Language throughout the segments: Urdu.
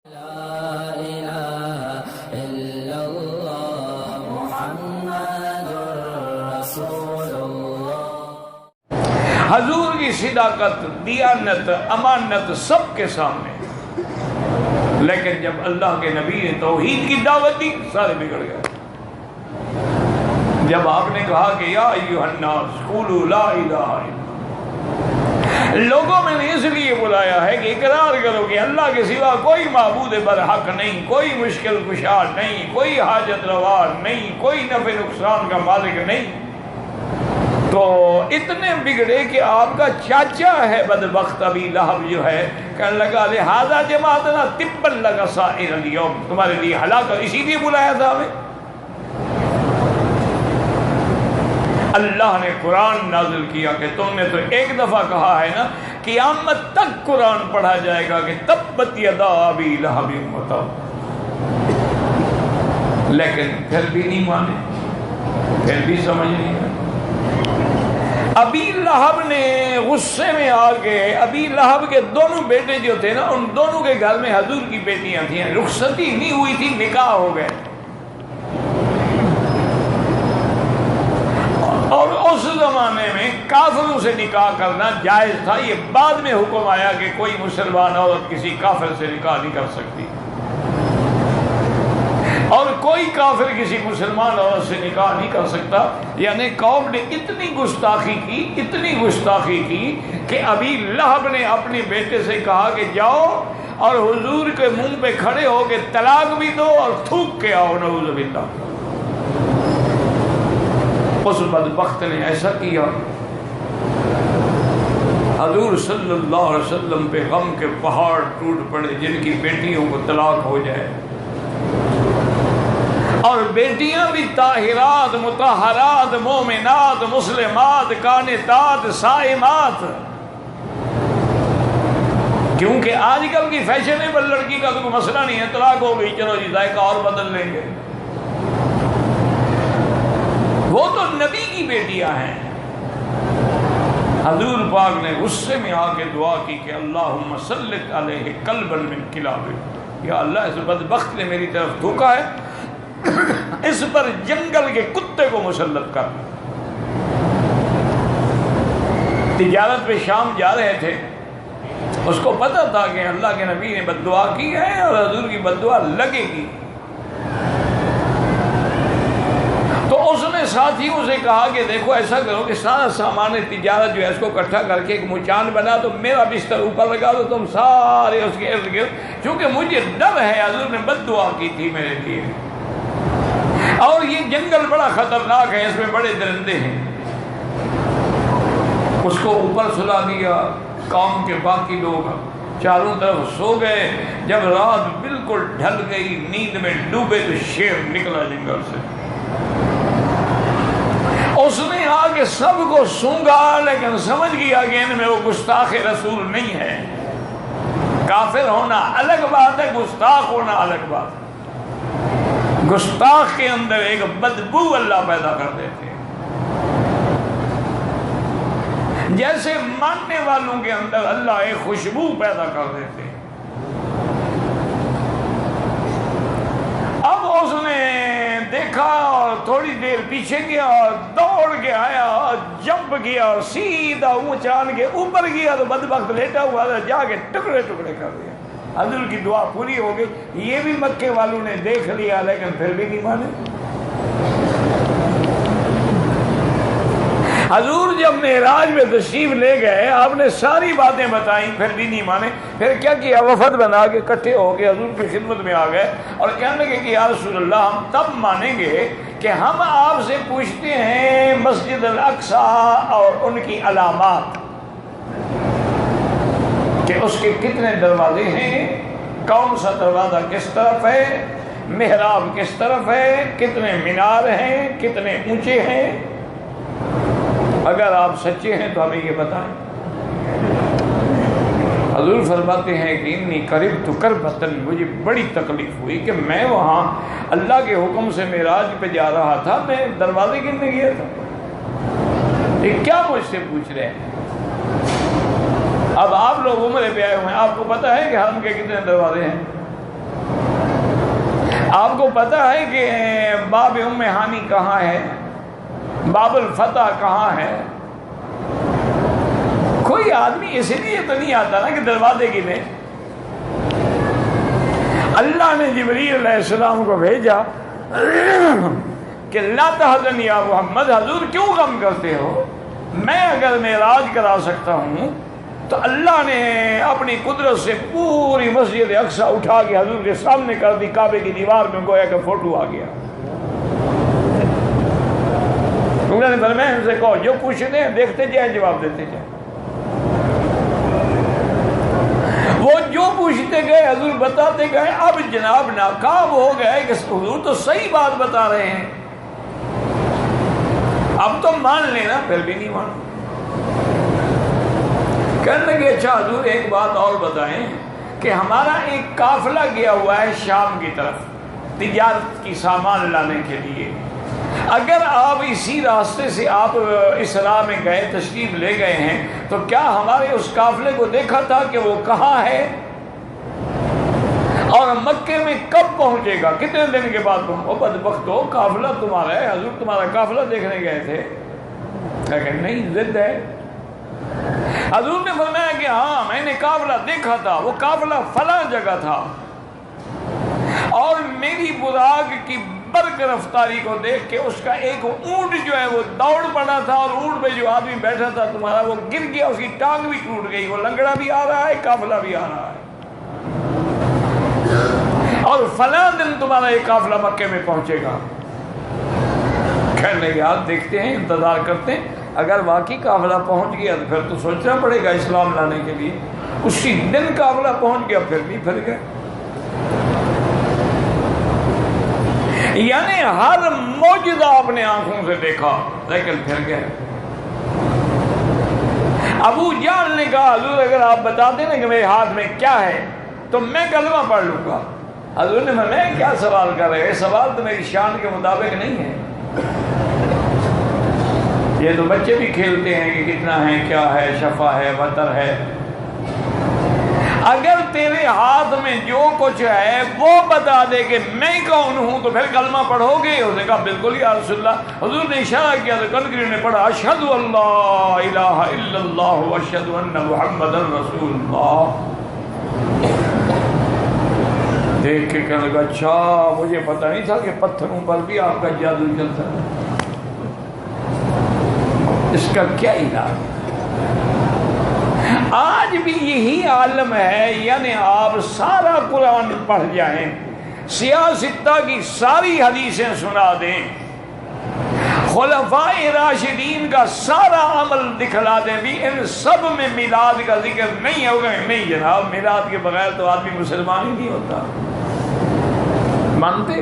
لا إله إلا الله محمد رسول الله۔ حضور کی صداقت، دیانت، امانت سب کے سامنے، لیکن جب اللہ کے نبی نے توحید کی دعوت دی سارے بگڑ گئے۔ جب آپ نے کہا کہ یا ایھا الناس قولوا لا الہ الا اللہ، لوگوں میں نے اس لیے بلایا ہے کہ اقرار کرو کہ اللہ کے سوا کوئی معبود برحق نہیں، کوئی مشکل کشا نہیں، کوئی حاجت روا نہیں، کوئی نفع نقصان کا مالک نہیں۔ تو اتنے بگڑے کہ آپ کا چاچا ہے بدبخت ابی لہب جو ہے، کہنے لگا لہذا جماعتنا تبا لک سائر اليوم، تمہارے لیے ہلاکت اسی لیے بلایا تھا ہمیں۔ اللہ نے قرآن نازل کیا کہ تم نے تو ایک دفعہ کہا ہے نا قیامت تک قرآن پڑھا جائے گا کہ تبت یدا ابی لہب وتب، لیکن پھر بھی نہیں مانے، پھر بھی سمجھ نہیں آئی۔ ابی لہب نے غصے میں آ کے، ابی لہب کے دونوں بیٹے جو تھے نا، ان دونوں کے گھر میں حضور کی بیٹیاں تھیں، رخصتی نہیں ہوئی تھی، نکاح ہو گئے۔ اور اس زمانے میں کافروں سے نکاح کرنا جائز تھا، یہ بعد میں حکم آیا کہ کوئی مسلمان عورت کسی کافر سے نکاح نہیں کر سکتی، اور کوئی کافر کسی مسلمان عورت سے نکاح نہیں کر سکتا۔ یعنی قوم نے اتنی گستاخی کی کہ ابی لہب نے اپنے بیٹے سے کہا کہ جاؤ اور حضور کے منہ پہ کھڑے ہو کے طلاق بھی دو اور تھوک کے آؤ، نعوذ باللہ۔ اس بدبخت نے ایسا کیا، حضور صلی اللہ علیہ وسلم پہ غم کے پہاڑ ٹوٹ پڑے، جن کی بیٹیوں کو طلاق ہو جائے، اور بیٹیاں بھی طاہرات، مطہرات، مومنات، مسلمات، قانتات، صائمات۔ کیونکہ آج کل کی فیشنیبل لڑکی کا کوئی مسئلہ نہیں ہے، طلاق ہو گئی چلو جی ذائقہ اور بدل لیں گے، وہ تو نبی کی بیٹیاں ہیں۔ حضور پاک نے غصے میں آ کے دعا کی کہ اللہم سلط علیہ قلبا من کلابک، یا اللہ اس بدبخت نے میری طرف تھوکا ہے، اس پر جنگل کے کتے کو مسلط کر۔ تجارت پہ شام جا رہے تھے، اس کو پتہ تھا کہ اللہ کے نبی نے بد دعا کی ہے اور حضور کی بد دعا لگے گی، تو اس نے ساتھیوں سے کہا کہ دیکھو ایسا کرو کہ سارا سامان تجارت جو ہے اس کو اکٹھا کر کے ایک مچان بنا تو میرا بستر اوپر لگا دو، تم سارے اس کے ارد گرد، کیونکہ مجھے ڈر ہے حضور نے بد دعا کی تھی میرے لیے، اور یہ جنگل بڑا خطرناک ہے، اس میں بڑے درندے ہیں۔ اس کو اوپر سلا دیا، قوم کے باقی لوگ چاروں طرف سو گئے۔ جب رات بالکل ڈھل گئی، نیند میں ڈوبے تو شیر نکلا جنگل سے، اس نے آ کے سب کو سونگا، لیکن سمجھ گیا کہ ان میں وہ گستاخ رسول نہیں ہے۔ کافر ہونا الگ بات ہے، گستاخ ہونا الگ بات ہے۔ گستاخ کے اندر ایک بدبو اللہ پیدا کر دیتے ہیں، جیسے ماننے والوں کے اندر اللہ ایک خوشبو پیدا کر دیتے ہیں۔ اب اس نے دیکھا اور تھوڑی دیر پیچھے گیا اور دوڑ کے آیا اور جمپ کیا اور سیدھا اونچان کے اوپر گیا تو بدبخت لیٹا ہوا تھا، جا کے ٹکڑے ٹکڑے کر دیا۔ حضور کی دعا پوری ہو گئی۔ یہ بھی مکے والوں نے دیکھ لیا لیکن پھر بھی نہیں مانے۔ حضور جب معراج میں تشریف لے گئے، آپ نے ساری باتیں بتائیں، پھر بھی نہیں مانے۔ پھر کیا کیا، وفد بنا کے اکٹھے ہو کے حضور کی خدمت میں آ گئے اور کہنے لگے کہ یا رسول اللہ ہم تب مانیں گے کہ ہم آپ سے پوچھتے ہیں مسجد الاقصی اور ان کی علامات، کہ اس کے کتنے دروازے ہیں، کون سا دروازہ کس طرف ہے، محراب کس طرف ہے، کتنے مینار ہیں، کتنے اونچے ہیں، اگر آپ سچے ہیں تو ہمیں یہ بتائیں۔ حضور فرماتے ہیں کہ انی کربت کربتن، مجھے بڑی تکلیف ہوئی کہ میں وہاں اللہ کے حکم سے معراج پہ جا رہا تھا، میں دروازے گننے گیا تھا، یہ کیا مجھ سے پوچھ رہے ہیں؟ اب آپ لوگ عمرے پہ آئے ہوئے ہیں، آپ کو پتہ ہے کہ حرم کے کتنے دروازے ہیں؟ آپ کو پتہ ہے کہ باب ام ہانی کہاں ہے؟ باب الفتح کہاں ہے؟ کوئی آدمی اس لیے تو نہیں آتا نا کہ دروازے گنے. اللہ نے جبریل علیہ السلام کو بھیجا کہ لا تحزن یا محمد، حضور کیوں غم کرتے ہو؟ میں اگر معراج کرا سکتا ہوں تو اللہ نے اپنی قدرت سے پوری مسجد اقصی اٹھا کے حضور کے سامنے کر دی، کعبے کی دیوار میں گویا کہ فوٹو آ گیا. انہوں نے فرمایا ان سے کہو جو پوچھتے ہیں دیکھتے جائیں جواب دیتے جائیں. وہ جو پوچھتے گئے حضور بتاتے گئے. اب جناب ناکام ہو گئے کہ حضور تو صحیح بات بتا رہے ہیں، اب تو مان لینا. پھر بھی نہیں مان. کہنے لگے اچھا حضور ایک بات اور بتائیں کہ ہمارا ایک قافلہ گیا ہوا ہے شام کی طرف تجارت کی سامان لانے کے لیے، اگر آپ اسی راستے سے آپ اسراء میں گئے تشریف لے گئے ہیں تو کیا ہمارے اس قافلے کو دیکھا تھا کہ وہ کہاں ہے اور مکے میں کب پہنچے گا، کتنے دن کے بعد پہنچے؟ بدبخت ہو، قافلہ تمہارا ہے، حضور تمہارا قافلہ دیکھنے گئے تھے. لیکن نہیں، ضد ہے. حضور نے فرمایا کہ ہاں میں نے قافلہ دیکھا تھا، وہ قافلہ فلاں جگہ تھا، اور میری براق کی برق رفتاری کو دیکھ کے اس کا ایک اونٹ جو ہے وہ دوڑ پڑا تھا، اور اونٹ پہ جو آدمی بیٹھا تھا تمہارا وہ گر گیا، اس کی ٹانگ بھی ٹوٹ گئی، وہ لنگڑا بھی آ رہا ہے، قافلہ بھی آ رہا ہے، اور فلاں دن تمہارا یہ قافلہ مکے میں پہنچے گا. کہنے یار دیکھتے ہیں، انتظار کرتے ہیں، اگر واقعی قافلہ پہنچ گیا تو پھر تو سوچنا پڑے گا اسلام لانے کے لیے. اسی دن قافلہ پہنچ گیا، پھر بھی پھر گئے. یعنی ہر معجزہ اپنے آنکھوں سے دیکھا لیکن پھر گئے. ابو جہل نے کہا حضور اگر آپ بتا دیں نا کہ میرے ہاتھ میں کیا ہے تو میں کلمہ پڑھ لوں گا. حضور نے میں کیا سوال کر رہے ہیں؟ سوال تو میری شان کے مطابق نہیں ہے. یہ تو بچے بھی کھیلتے ہیں کہ کتنا ہے، کیا ہے، شفا ہے، وتر ہے. اگر تیرے ہاتھ میں جو کچھ ہے وہ بتا دے کہ میں کون ہوں تو پھر کلمہ پڑھو گے؟ اس نے کہا بالکل یا رسول اللہ. حضور نے اشارہ کیا تو کنکری نے پڑھا اشہد ان لا الہ الا اللہ واشہد ان محمد رسول اللہ. دیکھ کے کہنے لگا اچھا مجھے پتہ نہیں تھا کہ پتھروں پر بھی آپ کا جادو چلتا ہے، اس کا کیا علاج؟ آج بھی یہی عالم ہے. یعنی آپ سارا قرآن پڑھ جائیں، سیاستہ کی ساری حدیثیں سنا دیں، خلفاء راشدین کا سارا عمل دکھلا دیں، بھی ان سب میں میلاد کا ذکر نہیں ہوگا. نہیں جناب، میلاد کے بغیر تو آدمی مسلمان ہی نہیں ہوتا. مانتے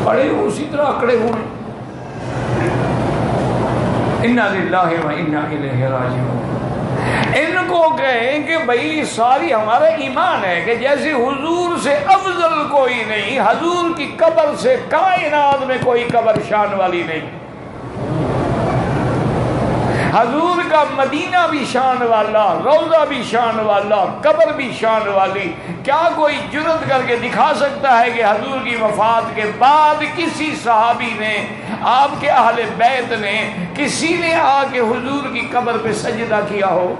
پڑے ہو اسی طرح اکڑے ہوئے. انا للہ و انا الیہ راجعون. ان کو کہیں کہ بھائی ساری ہمارا ایمان ہے کہ جیسے حضور سے افضل کوئی نہیں، حضور کی قبر سے کائنات میں کوئی قبر شان والی نہیں. حضور کا مدینہ بھی شان والا، روضہ بھی شان والا، قبر بھی شان والی. کیا کوئی جرت کر کے دکھا سکتا ہے کہ حضور کی وفات کے بعد کسی صحابی نے، آپ کے اہل بیت نے، کسی نے آ کے حضور کی قبر پہ سجدہ کیا ہو؟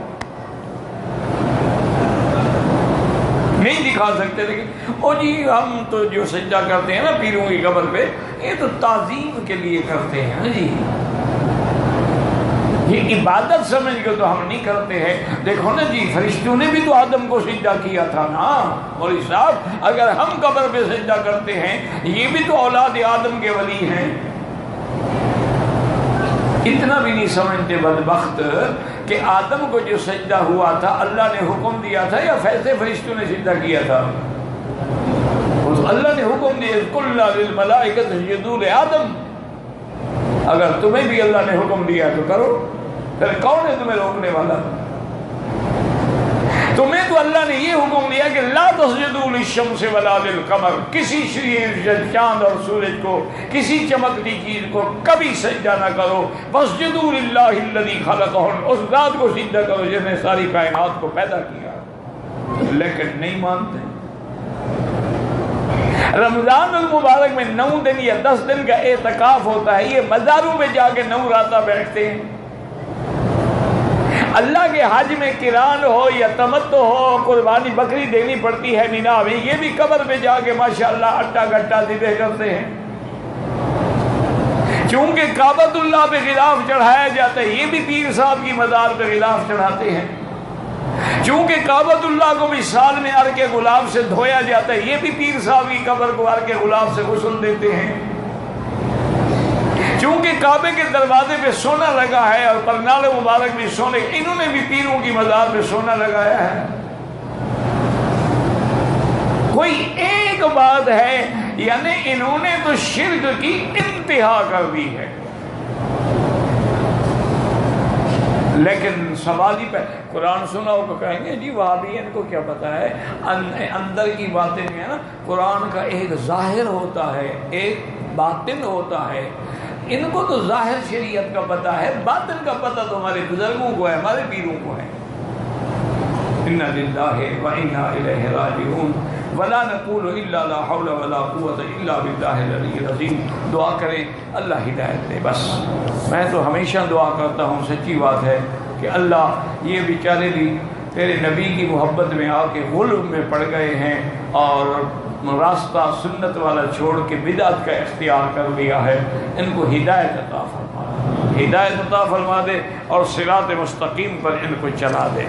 نہیں دکھا سکتے. لیکن او جی ہم تو جو سجدہ کرتے ہیں نا پیروں کی قبر پہ، یہ تو تعظیم کے لیے کرتے ہیں جی، یہ عبادت سمجھ کے تو ہم نہیں کرتے ہیں. دیکھو نا جی فرشتوں نے بھی تو آدم کو سجدہ کیا تھا نا. اور صاحب اگر ہم قبر پہ سجدہ کرتے ہیں، یہ بھی تو اولاد آدم کے ولی ہیں. اتنا بھی نہیں سمجھتے بدبخت کہ آدم کو جو سجدہ ہوا تھا اللہ نے حکم دیا تھا یا فیض فرشتوں نے سجدہ کیا تھا؟ اللہ نے حکم دیا قُلْنَا لِلْمَلَائِكَةِ اسْجُدُوا لِآدَمَ. اگر تمہیں بھی اللہ نے حکم دیا تو کرو، پھر کون ہے تمہیں روکنے والا؟ تمہیں تو اللہ نے یہ حکم دیا کہ لا تسجدوا للشمس ولا للقمر، کسی چاند اور سورج کو، کسی چمکتی چیز کو کبھی سجدہ نہ کرو. فاسجدوا للہ الذی خلقہن، اس ذات کو سجدہ کرو جس نے ساری کائنات کو پیدا کیا. لیکن نہیں مانتے. رمضان المبارک میں 9 دن یا 10 دن کا اعتکاف ہوتا ہے، یہ مزاروں میں جا کے 9 راتیں بیٹھتے ہیں. اللہ کے حج میں قران ہو یا تمتع ہو، قربانی بکری دینی پڑتی ہے مینا میں، یہ بھی قبر پہ جا کے ماشاءاللہ اٹا گٹا ذبح کرتے ہیں. چونکہ کعبۃ اللہ پہ غلاف چڑھایا جاتا ہے، یہ بھی پیر صاحب کی مزار پہ غلاف چڑھاتے ہیں. چونکہ کعبۃ اللہ کو بھی سال میں عرق گلاب سے دھویا جاتا ہے، یہ بھی پیر صاحب کی قبر کو عرق گلاب سے غسل دیتے ہیں. چونکہ کعبے کے دروازے پہ سونا لگا ہے اور پرنال مبارک بھی سونے، انہوں نے بھی پیروں کی مزار پہ سونا لگایا ہے. کوئی ایک بات ہے، یعنی انہوں نے تو شرک کی انتہا کر دی ہے. لیکن سوال ہی پہ قرآن سنا ہو تو کہیں گے جی وہابی ان کو کیا پتا ہے، اندر کی باتیں جو ہے نا، قرآن کا ایک ظاہر ہوتا ہے ایک باطن ہوتا ہے. ان کو تو ظاہر شریعت کا پتہ ہے، باطن کا پتہ تو ہمارے بزرگوں کو ہے، ہمارے پیروں کو ہے. انا للہ و انا الیہ راجعون ولا نقول الا لا حول ولا قوت الا باللہ العلی العظیم. دعا کریں اللہ ہدایت دے. بس میں تو ہمیشہ دعا کرتا ہوں، سچی بات ہے کہ اللہ یہ بیچارے بھی تیرے نبی کی محبت میں آ کے غلب میں پڑ گئے ہیں اور راستہ سنت والا چھوڑ کے بدعت کا اختیار کر لیا ہے، ان کو ہدایت عطا فرما، ہدایت عطا فرما دے اور صراط مستقیم پر ان کو چلا دے.